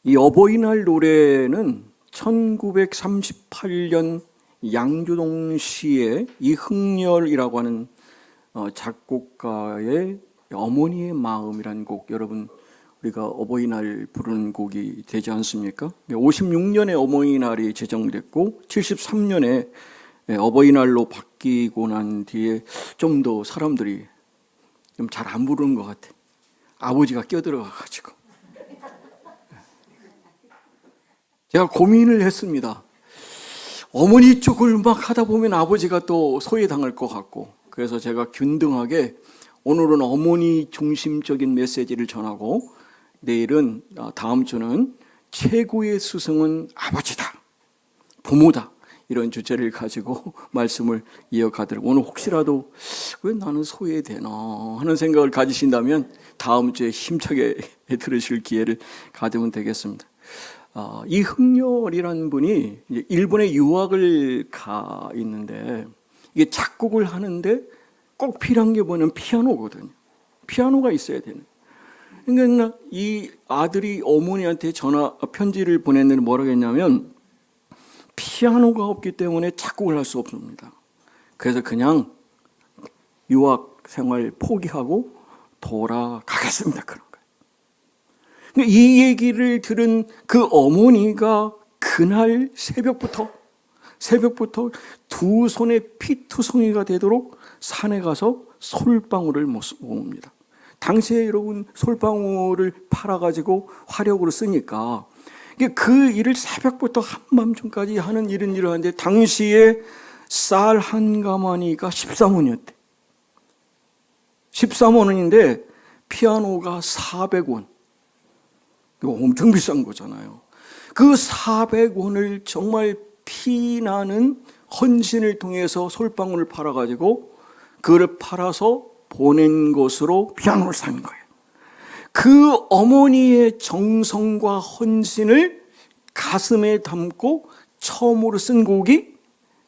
이 어버이날 노래는 1938년 양조동 시의 이흥렬이라고 하는 작곡가의 어머니의 마음이라는 곡, 여러분 우리가 어버이날 부르는 곡이 되지 않습니까? 56년에 어버이날이 제정됐고 73년에 어버이날로 바뀌고 난 뒤에 좀 더 사람들이 좀 잘 안 부르는 것 같아. 아버지가 껴들어가가지고 제가 고민을 했습니다. 어머니 쪽을 막 하다 보면 아버지가 또 소외당할 것 같고, 그래서 제가 균등하게 오늘은 어머니 중심적인 메시지를 전하고, 내일은 다음 주는 최고의 스승은 아버지다, 부모다, 이런 주제를 가지고 말씀을 이어가도록, 오늘 혹시라도 왜 나는 소외되나 하는 생각을 가지신다면 다음 주에 힘차게 들으실 기회를 가지면 되겠습니다. 이흥렬이라는 분이 일본에 유학을 가 있는데, 이게 작곡을 하는데 꼭 필요한 게 뭐냐면 피아노거든요. 피아노가 있어야 되는. 그러니까 이 아들이 어머니한테 편지를 보냈는데 뭐라고 했냐면, 피아노가 없기 때문에 작곡을 할 수 없습니다. 그래서 그냥 유학 생활 포기하고 돌아가겠습니다. 그런 거예요. 이 얘기를 들은 그 어머니가 그날 새벽부터 두 손에 피투성이가 되도록 산에 가서 솔방울을 모읍니다. 당시에 여러분 솔방울을 팔아가지고 화력으로 쓰니까 그 일을 새벽부터 한밤중까지 하는 일을 하는데, 당시에 쌀 한 가마니가 13원이었대. 13원인데 피아노가 400원. 이거 엄청 비싼 거잖아요. 그 400원을 정말 피나는 헌신을 통해서 솔방울을 팔아가지고 그걸 팔아서 보낸 것으로 피아노를 산 거예요. 그 어머니의 정성과 헌신을 가슴에 담고 처음으로 쓴 곡이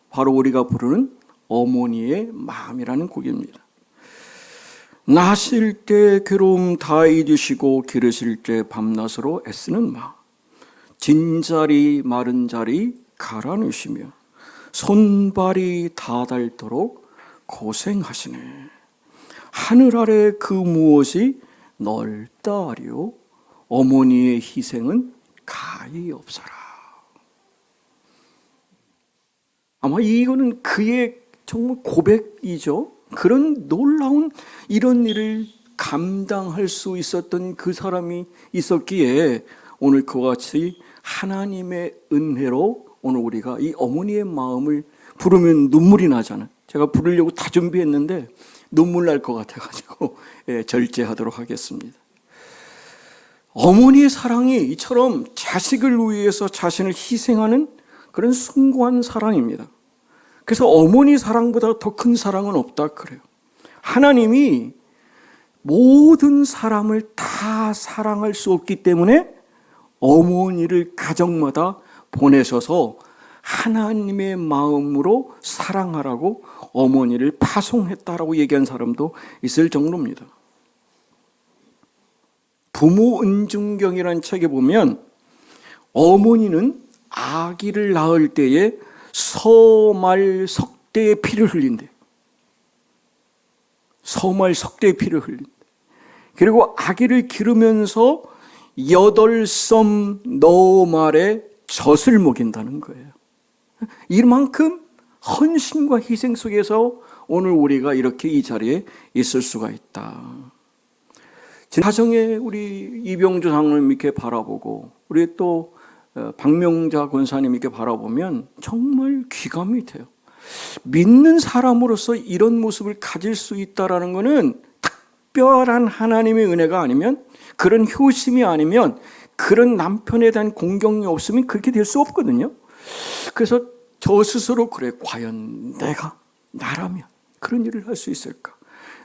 바로 우리가 부르는 어머니의 마음이라는 곡입니다. 나실 때 괴로움 다 잊으시고 기르실 때 밤낮으로 애쓰는 마음, 진자리 마른 자리 갈아넣으시며 손발이 다 닳도록 고생하시네. 하늘 아래 그 무엇이 넓다 하리요, 어머니의 희생은 가히 없어라. 아마 이거는 그의 정말 고백이죠. 그런 놀라운 이런 일을 감당할 수 있었던 그 사람이 있었기에 오늘 그와 같이 하나님의 은혜로 오늘 우리가 이 어머니의 마음을 부르면 눈물이 나잖아요. 제가 부르려고 다 준비했는데 눈물 날 것 같아가지고 절제하도록 하겠습니다. 어머니의 사랑이 이처럼 자식을 위해서 자신을 희생하는 그런 숭고한 사랑입니다. 그래서 어머니 사랑보다 더 큰 사랑은 없다 그래요. 하나님이 모든 사람을 다 사랑할 수 없기 때문에 어머니를 가정마다 보내셔서 하나님의 마음으로 사랑하라고 어머니를 파송했다라고 얘기한 사람도 있을 정도입니다. 부모 은중경이라는 책에 보면 어머니는 아기를 낳을 때에 서말 석대의 피를 흘린대. 서말 석대의 피를 흘린대. 그리고 아기를 기르면서 8섬 너말에 젖을 먹인다는 거예요. 이만큼 헌신과 희생 속에서 오늘 우리가 이렇게 이 자리에 있을 수가 있다. 가정에 우리 이병주 장로님 이렇게 바라보고, 우리 또 박명자 권사님 이렇게 바라보면 정말 귀감이 돼요. 믿는 사람으로서 이런 모습을 가질 수 있다라는 것은 특별한 하나님의 은혜가 아니면, 그런 효심이 아니면, 그런 남편에 대한 공경이 없으면 그렇게 될 수 없거든요. 그래서 저 스스로 그래, 과연 내가 나라면 그런 일을 할 수 있을까?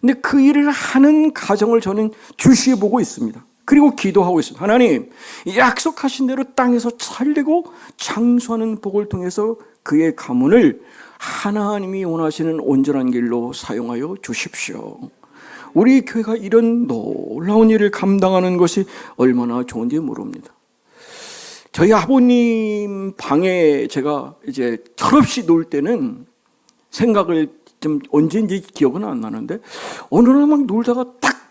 근데 그 일을 하는 가정을 저는 주시해 보고 있습니다. 그리고 기도하고 있습니다. 하나님, 약속하신 대로 땅에서 살리고 장수하는 복을 통해서 그의 가문을 하나님이 원하시는 온전한 길로 사용하여 주십시오. 우리 교회가 이런 놀라운 일을 감당하는 것이 얼마나 좋은지 모릅니다. 저희 아버님 방에 제가 이제 철없이 놀 때는 생각을 좀 언제인지 기억은 안 나는데 어느 날 막 놀다가 딱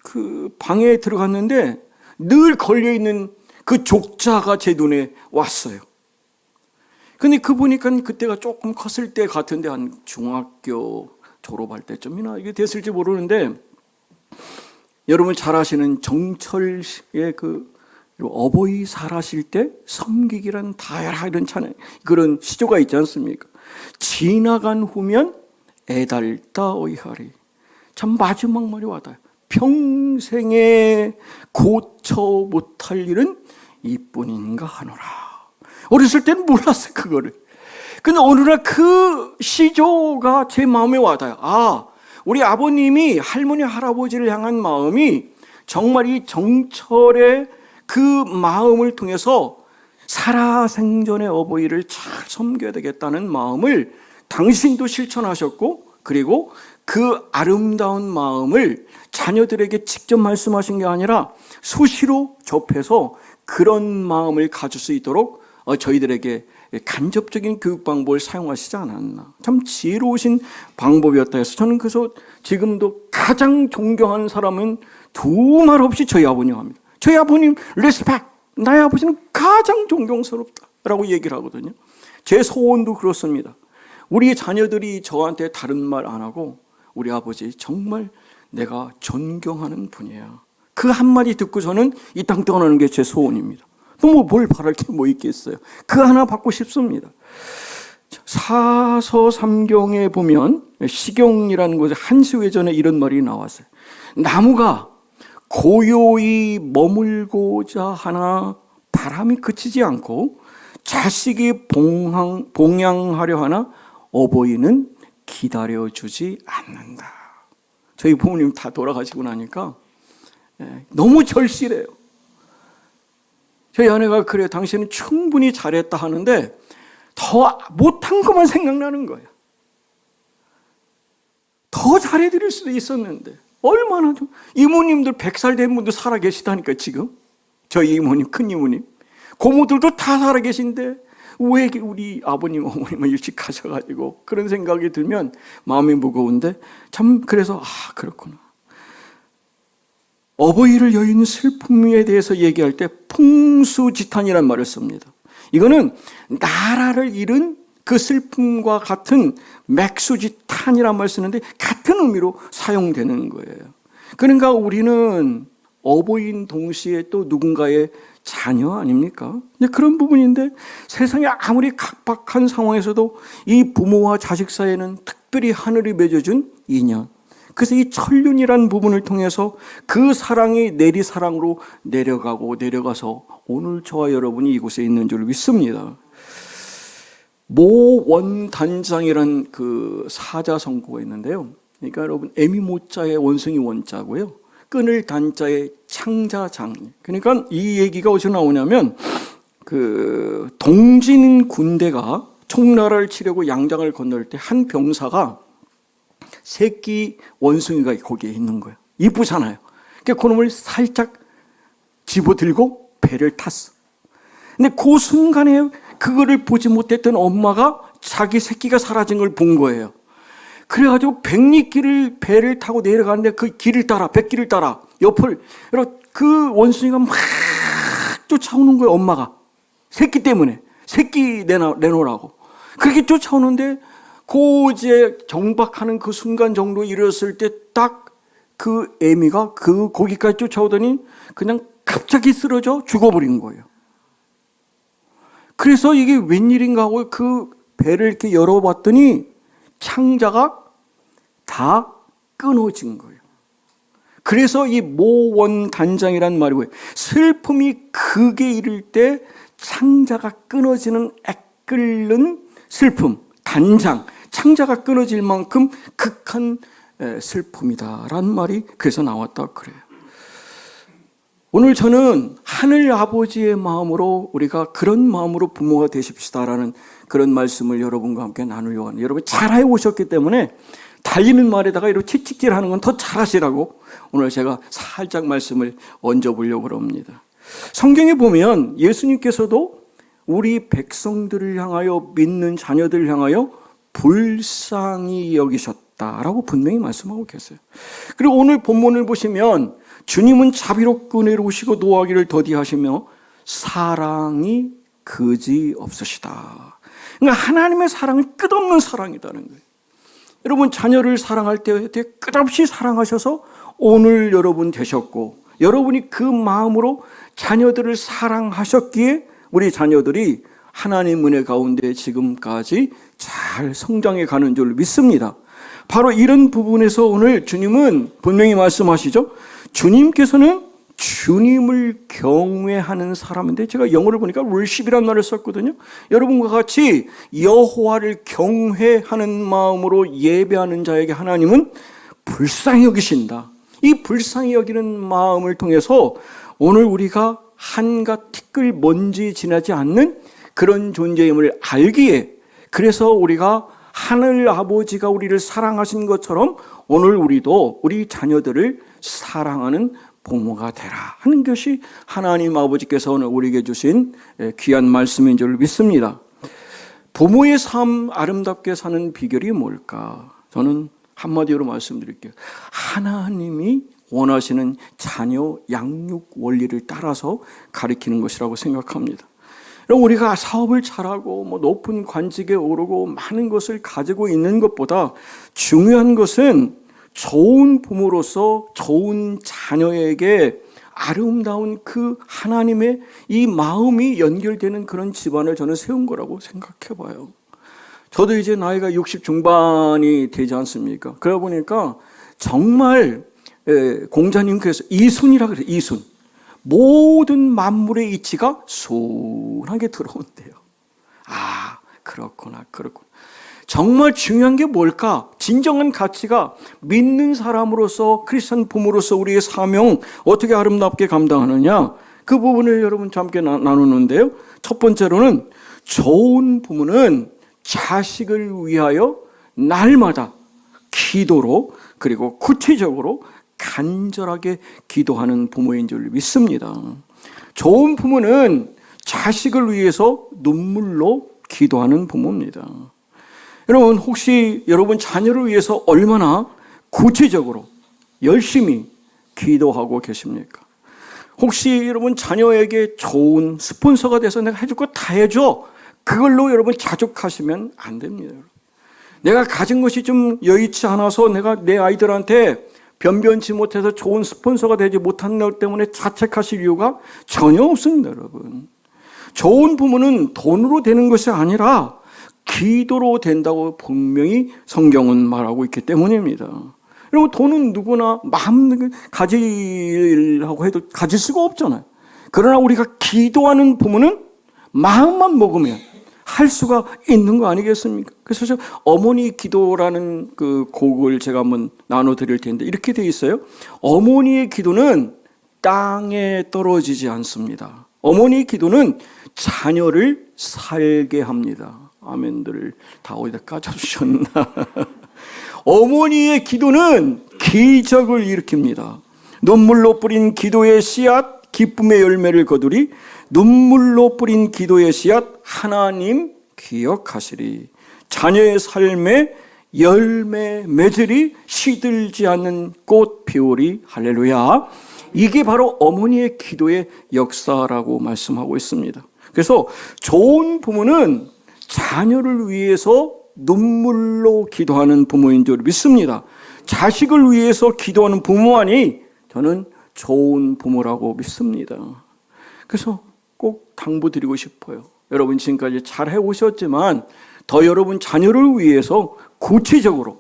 그 방에 들어갔는데 늘 걸려있는 그 족자가 제 눈에 왔어요. 근데 그 보니까 그때가 조금 컸을 때 같은데 한 중학교 졸업할 때쯤이나 이게 됐을지 모르는데 여러분 잘 아시는 정철의 그 어버이 살아실 때 섬기기란 다야라 이런 찬양 그런 시조가 있지 않습니까? 지나간 후면 애달다 어이하리. 참 마지막 말이 와닿아요. 평생에 고쳐 못할 일은 이뿐인가 하노라. 어렸을 때는 몰랐어요 그거를. 근데 어느 날 그 시조가 제 마음에 와닿아요. 아, 우리 아버님이 할머니 할아버지를 향한 마음이 정말 이 정철의 그 마음을 통해서 살아생전의 어버이를 잘 섬겨야 되겠다는 마음을 당신도 실천하셨고, 그리고 그 아름다운 마음을 자녀들에게 직접 말씀하신 게 아니라 수시로 접해서 그런 마음을 가질 수 있도록 저희들에게 간접적인 교육 방법을 사용하시지 않았나. 참 지혜로우신 방법이었다 해서 저는 그래서 지금도 가장 존경하는 사람은 두말 없이 저희 아버님 합니다. 저희 아버님 리스펙, 나의 아버지는 가장 존경스럽다라고 얘기를 하거든요. 제 소원도 그렇습니다. 우리 자녀들이 저한테 다른 말 안 하고 우리 아버지 정말 내가 존경하는 분이야. 그 한마디 듣고 저는 이 땅 떠나는 게 제 소원입니다. 또 뭘 바랄 게 뭐 있겠어요. 그 하나 받고 싶습니다. 사서삼경에 보면 시경이라는 곳에 한시회전에 이런 말이 나왔어요. 나무가 고요히 머물고자 하나 바람이 그치지 않고 자식이 봉양하려 하나 어버이는 기다려주지 않는다. 저희 부모님 다 돌아가시고 나니까 너무 절실해요. 저희 아내가 그래요. 당신은 충분히 잘했다 하는데 더 못한 것만 생각나는 거예요. 더 잘해드릴 수도 있었는데 얼마나 좀 이모님들 100살 된 분도 살아 계시다니까 지금. 저희 이모님, 큰 이모님. 고모들도 다 살아 계신데 왜 우리 아버님, 어머님은 일찍 가셔가지고 그런 생각이 들면 마음이 무거운데 참 그래서 그렇구나. 어버이를 여인 슬픔에 대해서 얘기할 때 풍수지탄이라는 말을 씁니다. 이거는 나라를 잃은 그 슬픔과 같은 맥수지탄이라는 말을 쓰는데 같은 의미로 사용되는 거예요. 그러니까 우리는 어버이인 동시에 또 누군가의 자녀 아닙니까? 그런 부분인데 세상에 아무리 각박한 상황에서도 이 부모와 자식 사이에는 특별히 하늘이 맺어준 인연. 그래서 이 천륜이라는 부분을 통해서 그 사랑이 내리사랑으로 내려가서 오늘 저와 여러분이 이곳에 있는 줄 믿습니다. 모원단장이라는 그 사자성고가 있는데요. 그러니까 여러분 에미모자의 원숭이 원자고요. 끈을 단자의 창자장. 그러니까 이 얘기가 어디서 나오냐면 그 동진 군대가 총나라를 치려고 양장을 건널 때 한 병사가 새끼 원숭이가 거기에 있는 거예요. 이쁘잖아요. 그러니까 그놈을 살짝 집어들고 배를 탔어. 근데 그 순간에 그거를 보지 못했던 엄마가 자기 새끼가 사라진 걸 본 거예요. 그래가지고 백리길을 배를 타고 내려가는데 그 길을 따라, 백길을 따라 옆을 그 원숭이가 막 쫓아오는 거예요. 엄마가 새끼 때문에 새끼 내놓으라고 그렇게 쫓아오는데 이제 정박하는 그 순간 정도 이르렀을 때 딱 그 애미가 그 거기까지 쫓아오더니 그냥 갑자기 쓰러져 죽어버린 거예요. 그래서 이게 웬일인가 하고 그 배를 이렇게 열어봤더니 창자가 다 끊어진 거예요. 그래서 이 모원단장이라는 말이 뭐예요? 슬픔이 극에 이를 때 창자가 끊어지는 애끓는 슬픔, 단장, 창자가 끊어질 만큼 극한 슬픔이다라는 말이 그래서 나왔다 그래요. 오늘 저는 하늘 아버지의 마음으로 우리가 그런 마음으로 부모가 되십시다라는 그런 말씀을 여러분과 함께 나누려고 합니다. 여러분 잘 해오셨기 때문에 달리는 말에다가 이렇게 채찍질하는 건 더 잘하시라고 오늘 제가 살짝 말씀을 얹어보려고 합니다. 성경에 보면 예수님께서도 우리 백성들을 향하여, 믿는 자녀들을 향하여 불쌍히 여기셨다라고 분명히 말씀하고 계세요. 그리고 오늘 본문을 보시면 주님은 자비롭고 은혜로우시고 노하기를 더디하시며 사랑이 그지 없으시다. 그러니까 하나님의 사랑은 끝없는 사랑이라는 거예요. 여러분, 자녀를 사랑할 때 끝없이 사랑하셔서 오늘 여러분 되셨고, 여러분이 그 마음으로 자녀들을 사랑하셨기에 우리 자녀들이 하나님 은혜 가운데 지금까지 잘 성장해 가는 줄 믿습니다. 바로 이런 부분에서 오늘 주님은 분명히 말씀하시죠. 주님께서는 주님을 경외하는 사람인데, 제가 영어를 보니까 worship이라는 말을 썼거든요. 여러분과 같이 여호와를 경외하는 마음으로 예배하는 자에게 하나님은 불쌍히 여기신다. 이 불쌍히 여기는 마음을 통해서 오늘 우리가 한갓 티끌 먼지 지나지 않는 그런 존재임을 알기에, 그래서 우리가 하늘 아버지가 우리를 사랑하신 것처럼 오늘 우리도 우리 자녀들을 사랑하는 부모가 되라 하는 것이 하나님 아버지께서 오늘 우리에게 주신 귀한 말씀인 줄 믿습니다. 부모의 삶 아름답게 사는 비결이 뭘까? 저는 한마디로 말씀드릴게요. 하나님이 원하시는 자녀 양육 원리를 따라서 가리키는 것이라고 생각합니다. 우리가 사업을 잘하고 높은 관직에 오르고 많은 것을 가지고 있는 것보다 중요한 것은 좋은 부모로서 좋은 자녀에게 아름다운 그 하나님의 이 마음이 연결되는 그런 집안을 저는 세운 거라고 생각해 봐요. 저도 이제 나이가 60 중반이 되지 않습니까? 그러다 보니까 정말 공자님께서 이순이라 그래요. 이순. 모든 만물의 이치가 순하게 들어온대요. 아, 그렇구나. 정말 중요한 게 뭘까? 진정한 가치가 믿는 사람으로서, 크리스천 부모로서 우리의 사명 어떻게 아름답게 감당하느냐? 그 부분을 여러분 함께 나누는데요. 첫 번째로는 좋은 부모는 자식을 위하여 날마다 기도로, 그리고 구체적으로 간절하게 기도하는 부모인 줄 믿습니다. 좋은 부모는 자식을 위해서 눈물로 기도하는 부모입니다. 여러분, 혹시 여러분 자녀를 위해서 얼마나 구체적으로 열심히 기도하고 계십니까? 혹시 여러분 자녀에게 좋은 스폰서가 돼서 내가 해줄 거 다 해줘, 그걸로 여러분 자족하시면 안 됩니다. 내가 가진 것이 좀 여의치 않아서 내가 내 아이들한테 변변치 못해서 좋은 스폰서가 되지 못한 것 때문에 자책하실 이유가 전혀 없습니다. 여러분, 좋은 부모는 돈으로 되는 것이 아니라 기도로 된다고 분명히 성경은 말하고 있기 때문입니다. 여러분, 돈은 누구나 마음 가지려고 해도 가질 수가 없잖아요. 그러나 우리가 기도하는 부모는 마음만 먹으면 할 수가 있는 거 아니겠습니까? 그래서 저 어머니 기도라는 그 곡을 제가 한번 나눠드릴 텐데, 이렇게 돼 있어요. 어머니의 기도는 땅에 떨어지지 않습니다. 어머니의 기도는 자녀를 살게 합니다. 아멘들을 다 어디다 까져주셨나. 어머니의 기도는 기적을 일으킵니다. 눈물로 뿌린 기도의 씨앗, 기쁨의 열매를 거두리. 눈물로 뿌린 기도의 씨앗, 하나님 기억하시리. 자녀의 삶에 열매 맺으리. 시들지 않는 꽃 피우리. 할렐루야. 이게 바로 어머니의 기도의 역사라고 말씀하고 있습니다. 그래서 좋은 부모는 자녀를 위해서 눈물로 기도하는 부모인 줄 믿습니다. 자식을 위해서 기도하는 부모만이 저는 좋은 부모라고 믿습니다. 그래서 꼭 당부드리고 싶어요. 여러분 지금까지 잘 해오셨지만 더 여러분 자녀를 위해서 구체적으로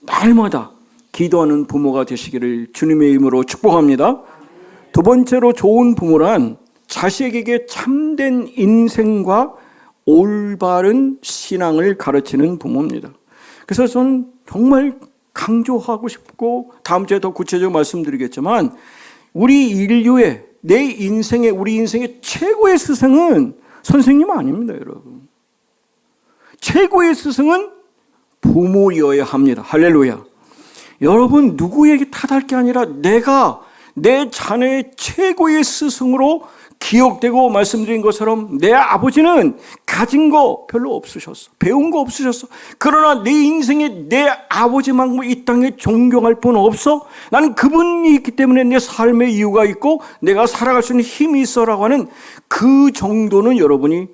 날마다 기도하는 부모가 되시기를 주님의 이름으로 축복합니다. 두 번째로 좋은 부모란 자식에게 참된 인생과 올바른 신앙을 가르치는 부모입니다. 그래서 저는 정말 강조하고 싶고 다음 주에 더 구체적으로 말씀드리겠지만 우리 인류의 우리 인생의 최고의 스승은 선생님 아닙니다, 여러분. 최고의 스승은 부모여야 합니다. 할렐루야. 여러분 누구에게 탓할 게 아니라 내가 내 자녀의 최고의 스승으로 기억되고 말씀드린 것처럼 내 아버지는 가진 거 별로 없으셨어. 배운 거 없으셨어. 그러나 내 인생에 내 아버지만큼 이 땅에 존경할 분 없어. 나는 그분이 있기 때문에 내 삶의 이유가 있고 내가 살아갈 수 있는 힘이 있어라고 하는 그 정도는 여러분이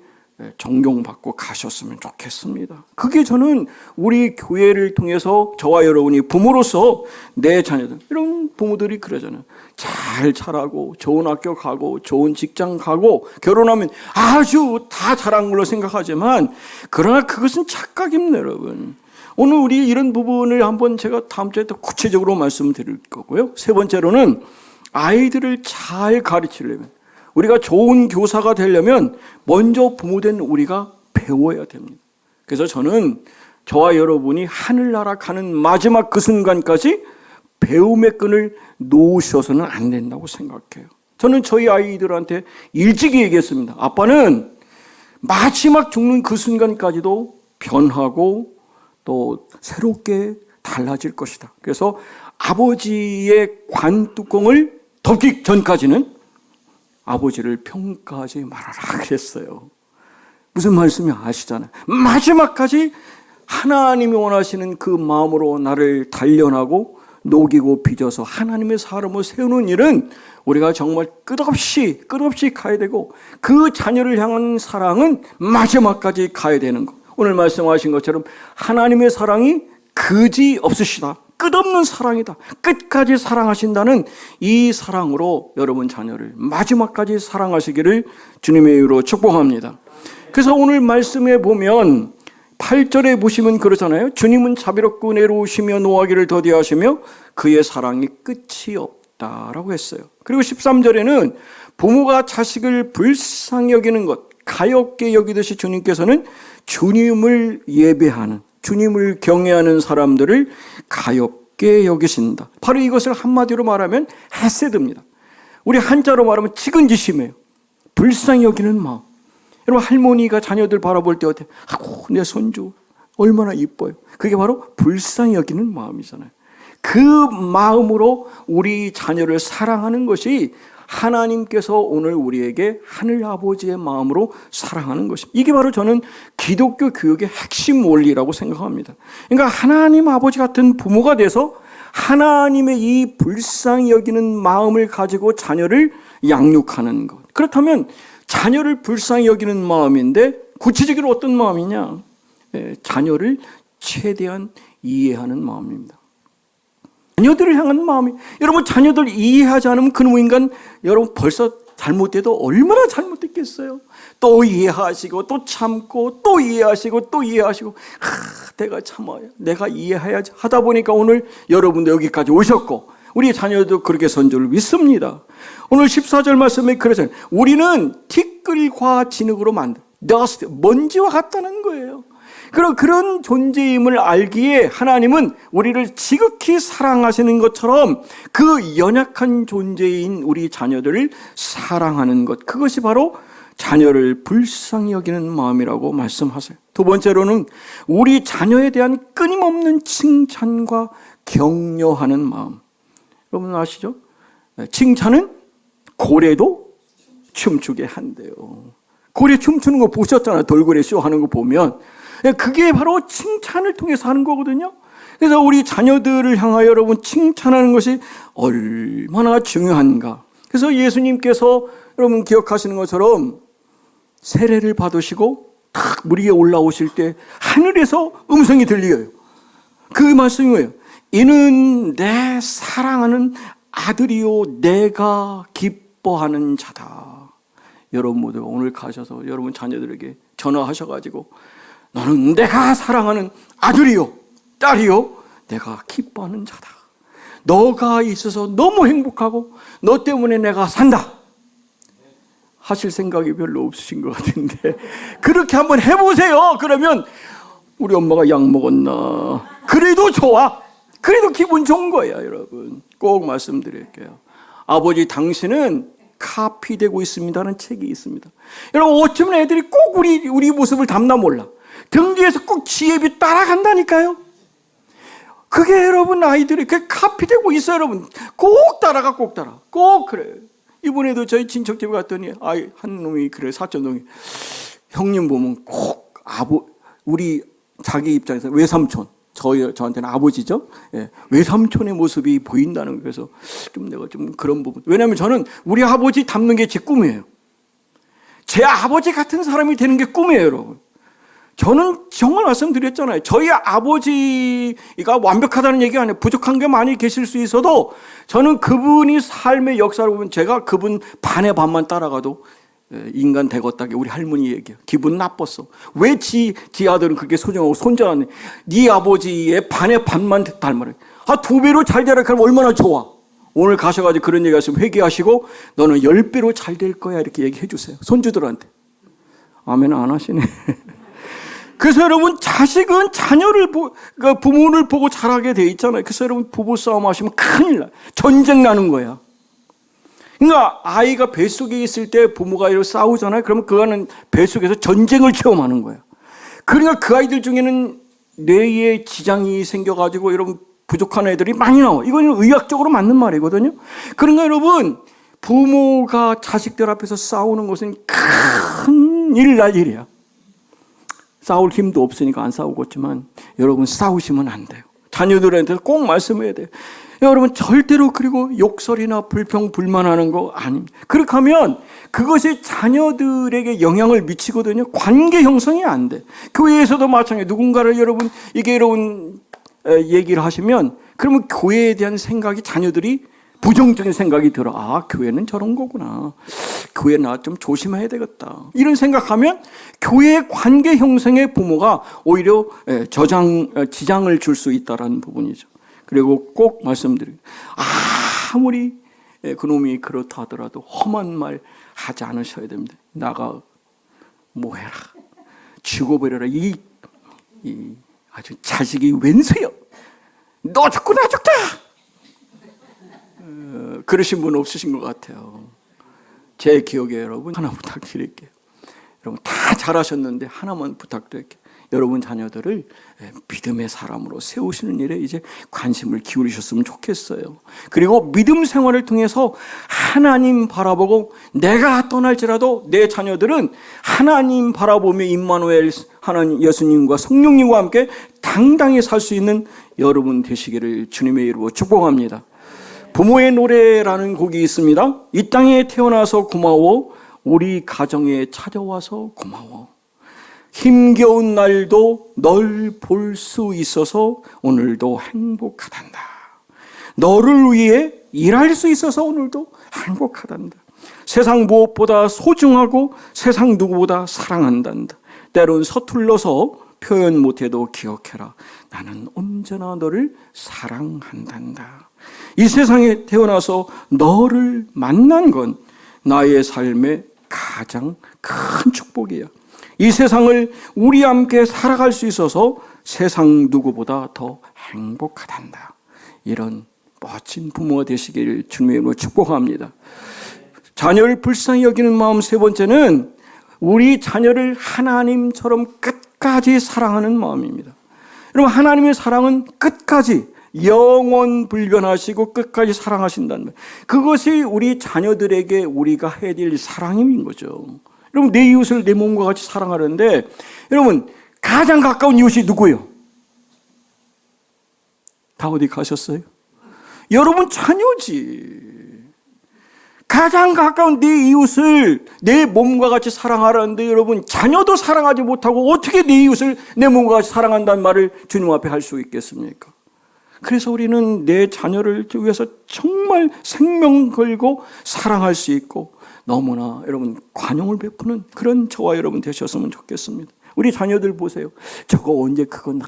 존경받고 가셨으면 좋겠습니다. 그게 저는 우리 교회를 통해서 저와 여러분이 부모로서 내 자녀들, 이런 부모들이 그러잖아요. 잘 자라고 좋은 학교 가고 좋은 직장 가고 결혼하면 아주 다 잘한 걸로 생각하지만 그러나 그것은 착각입니다, 여러분. 오늘 우리 이런 부분을 한번 제가 다음 주에 더 구체적으로 말씀드릴 거고요. 세 번째로는 아이들을 잘 가르치려면, 우리가 좋은 교사가 되려면 먼저 부모된 우리가 배워야 됩니다. 그래서 저는 저와 여러분이 하늘나라 가는 마지막 그 순간까지 배움의 끈을 놓으셔서는 안 된다고 생각해요. 저는 저희 아이들한테 일찍이 얘기했습니다. 아빠는 마지막 죽는 그 순간까지도 변하고 또 새롭게 달라질 것이다. 그래서 아버지의 관뚜껑을 덮기 전까지는 아버지를 평가하지 말아라 그랬어요. 무슨 말씀이 아시잖아요. 마지막까지 하나님이 원하시는 그 마음으로 나를 단련하고 녹이고 빚어서 하나님의 사람을 세우는 일은 우리가 정말 끝없이 가야 되고 그 자녀를 향한 사랑은 마지막까지 가야 되는 것. 오늘 말씀하신 것처럼 하나님의 사랑이 그지 없으시다. 끝없는 사랑이다. 끝까지 사랑하신다는 이 사랑으로 여러분 자녀를 마지막까지 사랑하시기를 주님의 이름으로 축복합니다. 그래서 오늘 말씀에 보면 8절에 보시면 그러잖아요. 주님은 자비롭고 은혜로우시며 노하기를 더디하시며 그의 사랑이 끝이 없다라고 했어요. 그리고 13절에는 부모가 자식을 불쌍히 여기는 것, 가엾게 여기듯이 주님께서는 주님을 예배하는, 주님을 경외하는 사람들을 가엾게 여기신다. 바로 이것을 한마디로 말하면 헤세드입니다. 우리 한자로 말하면 측은지심이에요. 불쌍히 여기는 마음. 여러분 할머니가 자녀들 바라볼 때 어때요? 아고 내 손주 얼마나 이뻐요. 그게 바로 불쌍히 여기는 마음이잖아요. 그 마음으로 우리 자녀를 사랑하는 것이 하나님께서 오늘 우리에게 하늘 아버지의 마음으로 사랑하는 것입니다. 이게 바로 저는 기독교 교육의 핵심 원리라고 생각합니다. 그러니까 하나님 아버지 같은 부모가 돼서 하나님의 이 불쌍히 여기는 마음을 가지고 자녀를 양육하는 것. 그렇다면 자녀를 불쌍히 여기는 마음인데 구체적으로 어떤 마음이냐? 자녀를 최대한 이해하는 마음입니다. 자녀들을 향한 마음이, 여러분 자녀들 이해하지 않으면 그놈 인간 여러분 벌써 잘못돼도 얼마나 잘못됐겠어요. 또 이해하시고 또 참고 또 이해하시고 또 이해하시고 내가 참아야, 내가 이해해야지 하다 보니까 오늘 여러분도 여기까지 오셨고 우리 자녀도 그렇게 선조를 믿습니다. 오늘 14절 말씀에 그러잖아요. 우리는 티끌과 진흙으로 만든 dust, 먼지와 같다는 거예요. 그런 존재임을 알기에 하나님은 우리를 지극히 사랑하시는 것처럼 그 연약한 존재인 우리 자녀들을 사랑하는 것, 그것이 바로 자녀를 불쌍히 여기는 마음이라고 말씀하세요. 두 번째로는 우리 자녀에 대한 끊임없는 칭찬과 격려하는 마음. 여러분 아시죠? 칭찬은 고래도 춤추게 한대요. 고래 춤추는 거 보셨잖아요. 돌고래 쇼 하는 거 보면 그게 바로 칭찬을 통해서 하는 거거든요. 그래서 우리 자녀들을 향하여 여러분 칭찬하는 것이 얼마나 중요한가. 그래서 예수님께서 여러분 기억하시는 것처럼 세례를 받으시고 탁 물 위에 올라오실 때 하늘에서 음성이 들려요. 그 말씀이 뭐예요? 이는 내 사랑하는 아들이요 내가 기뻐하는 자다. 여러분 모두가 오늘 가셔서 여러분 자녀들에게 전화하셔가지고 너는 내가 사랑하는 아들이요 딸이요 내가 기뻐하는 자다. 너가 있어서 너무 행복하고 너 때문에 내가 산다 하실 생각이 별로 없으신 것 같은데 그렇게 한번 해보세요. 그러면 우리 엄마가 약 먹었나 그래도 좋아, 그래도 기분 좋은 거예요. 여러분 꼭 말씀드릴게요. 아버지 당신은 카피되고 있습니다라는 책이 있습니다. 여러분 어쩌면 애들이 꼭 우리 모습을 담나 몰라. 등 뒤에서 꼭 지혜비 따라간다니까요. 그게 여러분 아이들이 그 카피되고 있어요. 여러분 꼭 따라가 꼭 그래요. 이번에도 저희 친척집에 갔더니 한 놈이 그래, 사촌동이 형님 보면 꼭 우리 자기 입장에서 외삼촌, 저한테는 아버지죠. 예, 외삼촌의 모습이 보인다는 거예요. 그래서 내가 그런 부분. 왜냐하면 저는 우리 아버지 닮는 게 제 꿈이에요. 제 아버지 같은 사람이 되는 게 꿈이에요, 여러분. 저는 정말 말씀드렸잖아요. 저희 아버지가 완벽하다는 얘기가 아니에요. 부족한 게 많이 계실 수 있어도 저는 그분이 삶의 역사를 보면 제가 그분 반의 반만 따라가도 인간 되겠다게 우리 할머니 얘기해요. 기분 나빴어. 왜 지 아들은 그렇게 소중하고 손자는 네 아버지의 반의 반만 닮으래. 2배로 잘 되라 그러면 얼마나 좋아. 오늘 가셔가지고 그런 얘기 하시면 회개하시고 너는 10배로 잘 될 거야 이렇게 얘기해 주세요. 손주들한테. 아멘 안 하시네. 그래서 여러분 자식은 자녀를 부모를 보고 자라게 돼 있잖아요. 그래서 여러분 부부싸움 하시면 큰일 나요. 전쟁 나는 거야. 그러니까 아이가 뱃속에 있을 때 부모가 이렇게 싸우잖아요. 그러면 그거는 뱃속에서 전쟁을 체험하는 거야. 그러니까 그 아이들 중에는 뇌에 지장이 생겨가지고 여러분 부족한 애들이 많이 나와. 이건 의학적으로 맞는 말이거든요. 그러니까 여러분 부모가 자식들 앞에서 싸우는 것은 큰일 날 일이야. 싸울 힘도 없으니까 안 싸우겠지만 여러분 싸우시면 안 돼요. 자녀들한테 꼭 말씀해야 돼요. 여러분 절대로 그리고 욕설이나 불평 불만하는 거 아닙니다. 그렇게 하면 그것이 자녀들에게 영향을 미치거든요. 관계 형성이 안 돼. 교회에서도 마찬가지. 누군가를 여러분 얘기를 하시면 그러면 교회에 대한 생각이 자녀들이 부정적인 생각이 들어. 교회는 저런 거구나. 교회 나 좀 조심해야 되겠다. 이런 생각하면 교회 관계 형성에 부모가 오히려 지장을 줄 수 있다는 부분이죠. 그리고 꼭 말씀드려요. 아무리 그놈이 그렇다 하더라도 험한 말 하지 않으셔야 됩니다. 나가 뭐 해라. 죽어버려라. 이 아주 자식이 웬수요. 너 죽고 나 죽자. 그러신 분 없으신 것 같아요. 제 기억에 여러분 하나 부탁드릴게요. 여러분 다 잘하셨는데 하나만 부탁드릴게요. 여러분 자녀들을 믿음의 사람으로 세우시는 일에 이제 관심을 기울이셨으면 좋겠어요. 그리고 믿음 생활을 통해서 하나님 바라보고 내가 떠날지라도 내 자녀들은 하나님 바라보며 임마누엘 하나님 예수님과 성령님과 함께 당당히 살 수 있는 여러분 되시기를 주님의 이름으로 축복합니다. 부모의 노래라는 곡이 있습니다. 이 땅에 태어나서 고마워. 우리 가정에 찾아와서 고마워. 힘겨운 날도 널 볼 수 있어서 오늘도 행복하단다. 너를 위해 일할 수 있어서 오늘도 행복하단다. 세상 무엇보다 소중하고 세상 누구보다 사랑한단다. 때론 서툴러서 표현 못해도 기억해라. 나는 언제나 너를 사랑한단다. 이 세상에 태어나서 너를 만난 건 나의 삶의 가장 큰 축복이야. 이 세상을 우리 함께 살아갈 수 있어서 세상 누구보다 더 행복하단다. 이런 멋진 부모가 되시기를 주님의 이름으로 축복합니다. 자녀를 불쌍히 여기는 마음 세 번째는 우리 자녀를 하나님처럼 끝까지 사랑하는 마음입니다. 여러분 하나님의 사랑은 끝까지 영원 불변하시고 끝까지 사랑하신다는 거예요. 그것이 우리 자녀들에게 우리가 해야 될 사랑인 거죠. 여러분 내 이웃을 내 몸과 같이 사랑하는데 여러분 가장 가까운 이웃이 누구예요? 다 어디 가셨어요? 여러분 자녀지. 가장 가까운 내 이웃을 내 몸과 같이 사랑하라는데 여러분 자녀도 사랑하지 못하고 어떻게 내 이웃을 내 몸과 같이 사랑한다는 말을 주님 앞에 할 수 있겠습니까? 그래서 우리는 내 자녀를 위해서 정말 생명 걸고 사랑할 수 있고 너무나 여러분 관용을 베푸는 그런 저와 여러분 되셨으면 좋겠습니다. 우리 자녀들 보세요. 저거 언제 그건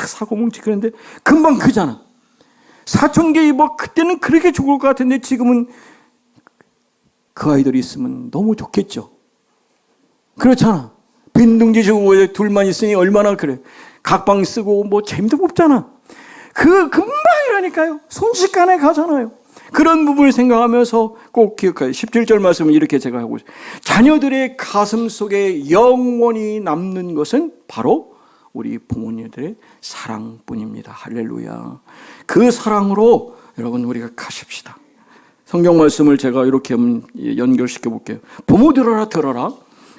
사고뭉치 그런데 금방 크잖아. 사춘기 뭐 그때는 그렇게 좋을 것 같은데 지금은 그 아이들이 있으면 너무 좋겠죠. 그렇잖아. 빈둥지 주고 둘만 있으니 얼마나 그래. 각방 쓰고 뭐 재미도 없잖아. 그 금방이라니까요. 순식간에 가잖아요. 그런 부분을 생각하면서 꼭 기억해요. 17절 말씀은 이렇게 제가 하고 있어요. 자녀들의 가슴 속에 영원히 남는 것은 바로 우리 부모님들의 사랑뿐입니다. 할렐루야. 그 사랑으로 여러분 우리가 가십시다. 성경 말씀을 제가 이렇게 한번 연결시켜 볼게요. 부모들아 들어라.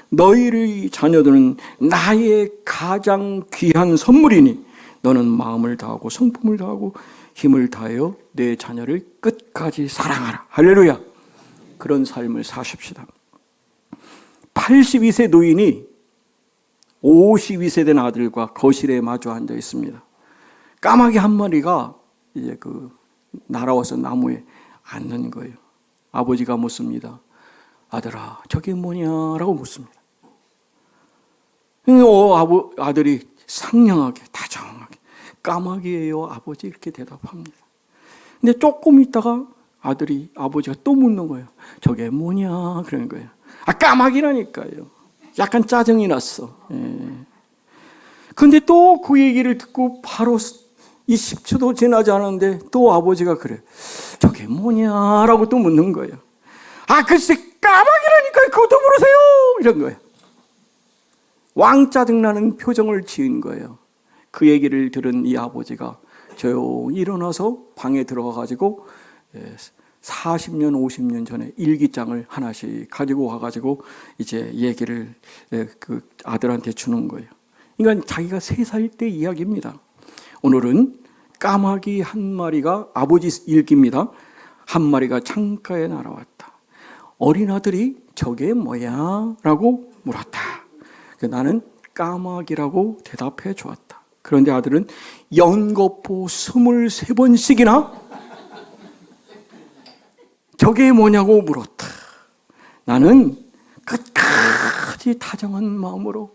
너희의 자녀들은 나의 가장 귀한 선물이니 너는 마음을 다하고 성품을 다하고 힘을 다하여 내 자녀를 끝까지 사랑하라. 할렐루야. 그런 삶을 사십시다. 82세 노인이 52세 된 아들과 거실에 마주 앉아 있습니다. 까마귀 한 마리가 이제 날아와서 나무에 앉는 거예요. 아버지가 묻습니다. 아들아, 저게 뭐냐라고 묻습니다. 아들이 상냥하게 다정하게 까마귀예요 아버지 이렇게 대답합니다. 근데 조금 있다가 아버지가 또 묻는 거예요. 저게 뭐냐 그런 거예요. 까마귀라니까요. 약간 짜증이 났어. 근데 또 그 얘기를 듣고 바로 이 10초도 지나지 않았는데 또 아버지가 그래. 저게 뭐냐라고 또 묻는 거예요. 글쎄 까마귀라니까요. 그것도 모르세요. 이런 거예요. 왕 짜증나는 표정을 지은 거예요. 그 얘기를 들은 이 아버지가 조용히 일어나서 방에 들어가가지고 40년, 50년 전에 일기장을 하나씩 가지고 와가지고 이제 얘기를 그 아들한테 주는 거예요. 그러니까 자기가 3살 때 이야기입니다. 오늘은 까마귀 한 마리가 아버지 일기입니다. 한 마리가 창가에 날아왔다. 어린 아들이 저게 뭐야? 라고 물었다. 나는 까마귀라고 대답해 주었다. 그런데 아들은 연거푸 23번씩이나 저게 뭐냐고 물었다. 나는 끝까지 다정한 마음으로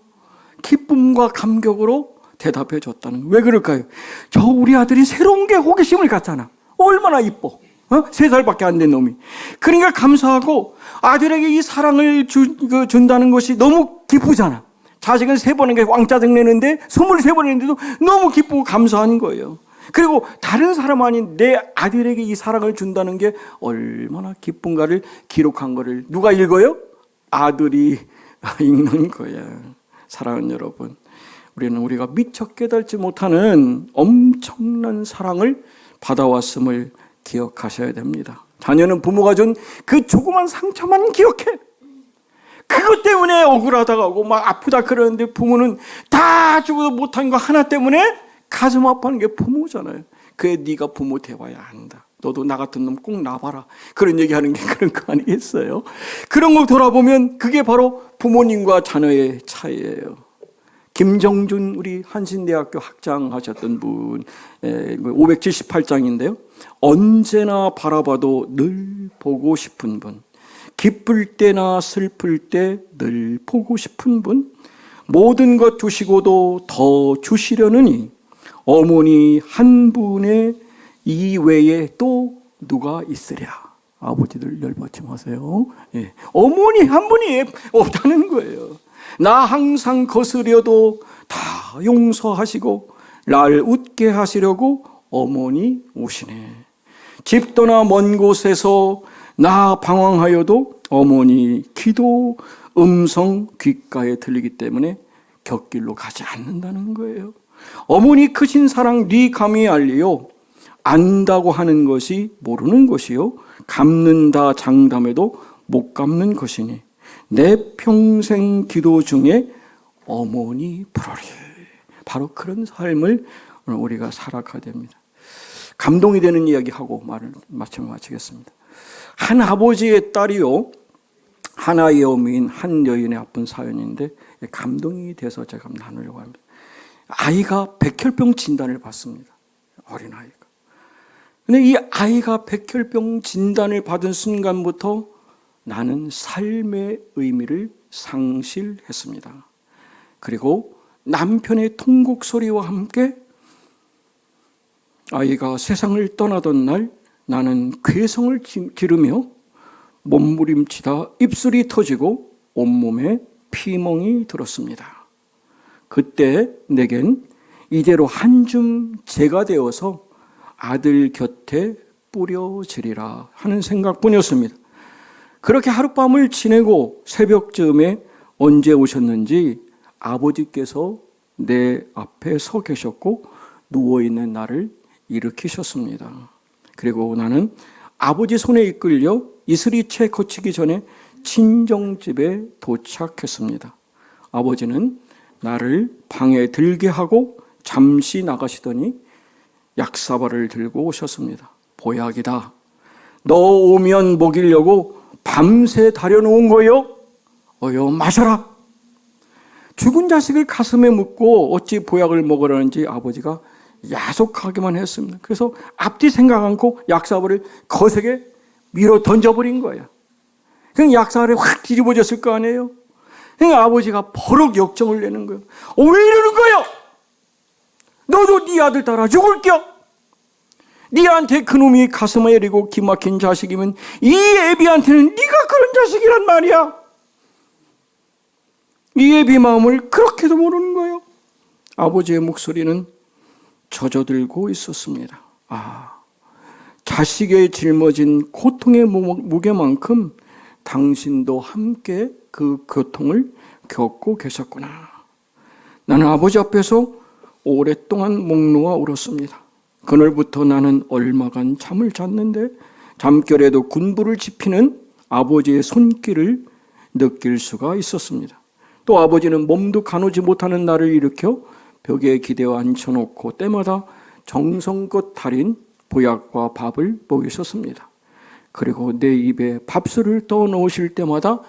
기쁨과 감격으로 대답해 줬다는. 왜 그럴까요? 저 우리 아들이 새로운 게 호기심을 갖잖아. 얼마나 이뻐. 3살밖에 안 된 놈이. 그러니까 감사하고 아들에게 이 사랑을 준다는 것이 너무 기쁘잖아. 자식은 3번에게 왕짜증 내는데 23번 했는데도 너무 기쁘고 감사한 거예요. 그리고 다른 사람 아닌 내 아들에게 이 사랑을 준다는 게 얼마나 기쁜가를 기록한 거를 누가 읽어요? 아들이 읽는 거야. 사랑하는 여러분, 우리가 미처 깨닫지 못하는 엄청난 사랑을 받아왔음을 기억하셔야 됩니다. 자녀는 부모가 준 그 조그만 상처만 기억해. 그것 때문에 억울하다고 막 아프다 그러는데 부모는 다 주고도 못한 거 하나 때문에 가슴 아파하는 게 부모잖아요. 그래 네가 부모 돼봐야 안다. 너도 나 같은 놈 꼭 놔봐라. 그런 얘기하는 게 그런 거 아니겠어요? 그런 거 돌아보면 그게 바로 부모님과 자녀의 차이예요. 김정준 우리 한신대학교 학장 하셨던 분 578장인데요. 언제나 바라봐도 늘 보고 싶은 분, 기쁠 때나 슬플 때 늘 보고 싶은 분, 모든 것 주시고도 더 주시려느니 어머니 한 분의 이외에 또 누가 있으랴. 아버지들 열받지 마세요. 어머니 한 분이 없다는 거예요. 나 항상 거스려도 다 용서하시고 날 웃게 하시려고 어머니 오시네. 집 떠나 먼 곳에서 나 방황하여도 어머니 기도 음성 귓가에 들리기 때문에 곁길로 가지 않는다는 거예요. 어머니 크신 사랑 네 감히 알리요. 안다고 하는 것이 모르는 것이요. 갚는다 장담해도 못 갚는 것이니 내 평생 기도 중에 어머니 부르리. 바로 그런 삶을 우리가 살아가야 됩니다. 감동이 되는 이야기하고 말을 마치겠습니다. 한 아버지의 딸이요, 하나의 어미인 한 여인의 아픈 사연인데 감동이 돼서 제가 나누려고 합니다. 아이가 백혈병 진단을 받습니다. 어린아이가. 근데 이 아이가 백혈병 진단을 받은 순간부터 나는 삶의 의미를 상실했습니다. 그리고 남편의 통곡 소리와 함께 아이가 세상을 떠나던 날 나는 괴성을 지르며 몸부림치다 입술이 터지고 온몸에 피멍이 들었습니다. 그때 내겐 이대로 한 줌 재가 되어서 아들 곁에 뿌려지리라 하는 생각뿐이었습니다. 그렇게 하룻밤을 지내고 새벽쯤에 언제 오셨는지 아버지께서 내 앞에 서 계셨고 누워있는 나를 일으키셨습니다. 그리고 나는 아버지 손에 이끌려 이슬이채 거치기 전에 친정집에 도착했습니다. 아버지는 나를 방에 들게 하고 잠시 나가시더니 약사발을 들고 오셨습니다. 보약이다. 너 오면 먹이려고 밤새 다려놓은 거요. 어여 마셔라. 죽은 자식을 가슴에 묻고 어찌 보약을 먹으라는지 아버지가 야속하기만 했습니다. 그래서 앞뒤 생각 않고 약사발을 거세게 밀어 던져버린 거야. 그냥 약사발이 확 뒤집어졌을 거 아니에요. 그러니까 아버지가 버럭 역정을 내는 거예요. 왜 이러는 거야? 너도 네 아들 따라 죽을겨? 네한테 그놈이 가슴에 에리고 기막힌 자식이면 이 애비한테는 네가 그런 자식이란 말이야. 이 애비 마음을 그렇게도 모르는 거예요. 아버지의 목소리는 젖어들고 있었습니다. 자식의 짊어진 고통의 무게만큼 당신도 함께 그 고통을 겪고 계셨구나. 나는 아버지 앞에서 오랫동안 목 놓아 울었습니다. 그날부터 나는 얼마간 잠을 잤는데 잠결에도 군부를 지피는 아버지의 손길을 느낄 수가 있었습니다. 또 아버지는 몸도 가누지 못하는 나를 일으켜 벽에 기대어 앉혀놓고 때마다 정성껏 달인 보약과 밥을 먹이셨습니다. 그리고 내 입에 밥술을 떠 넣으실 때마다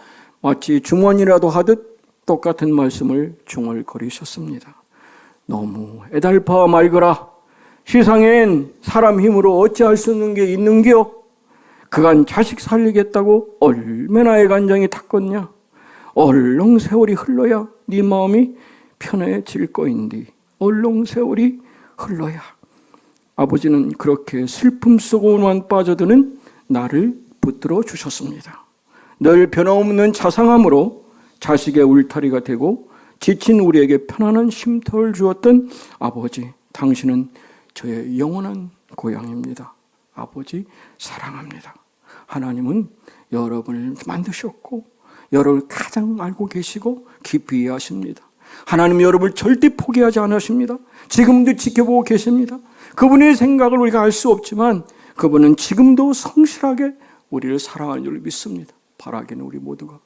마치 중원이라도 하듯 똑같은 말씀을 중얼거리셨습니다. 너무 애달파 말거라. 세상엔 사람 힘으로 어찌할 수 있는 게 있는겨? 그간 자식 살리겠다고 얼마나 애간장이 탔겠냐? 얼렁 세월이 흘러야 네 마음이 편해질 거인디 얼렁 세월이 흘러야. 아버지는 그렇게 슬픔 속으로만 빠져드는 나를 붙들어 주셨습니다. 늘 변함없는 자상함으로 자식의 울타리가 되고 지친 우리에게 편안한 쉼터를 주었던 아버지, 당신은 저의 영원한 고향입니다. 아버지 사랑합니다. 하나님은 여러분을 만드셨고 여러분을 가장 알고 계시고 깊이 이해하십니다. 하나님 여러분을 절대 포기하지 않으십니다. 지금도 지켜보고 계십니다. 그분의 생각을 우리가 알 수 없지만 그분은 지금도 성실하게 우리를 사랑하는 줄 믿습니다. 바라기는 우리 모두가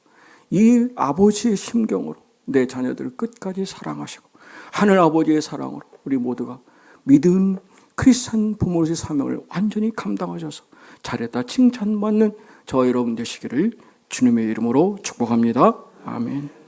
이 아버지의 심경으로 내 자녀들을 끝까지 사랑하시고 하늘 아버지의 사랑으로 우리 모두가 믿음 크리스찬 부모로서의 사명을 완전히 감당하셔서 잘했다 칭찬받는 저 여러분 되시기를 주님의 이름으로 축복합니다. 아멘.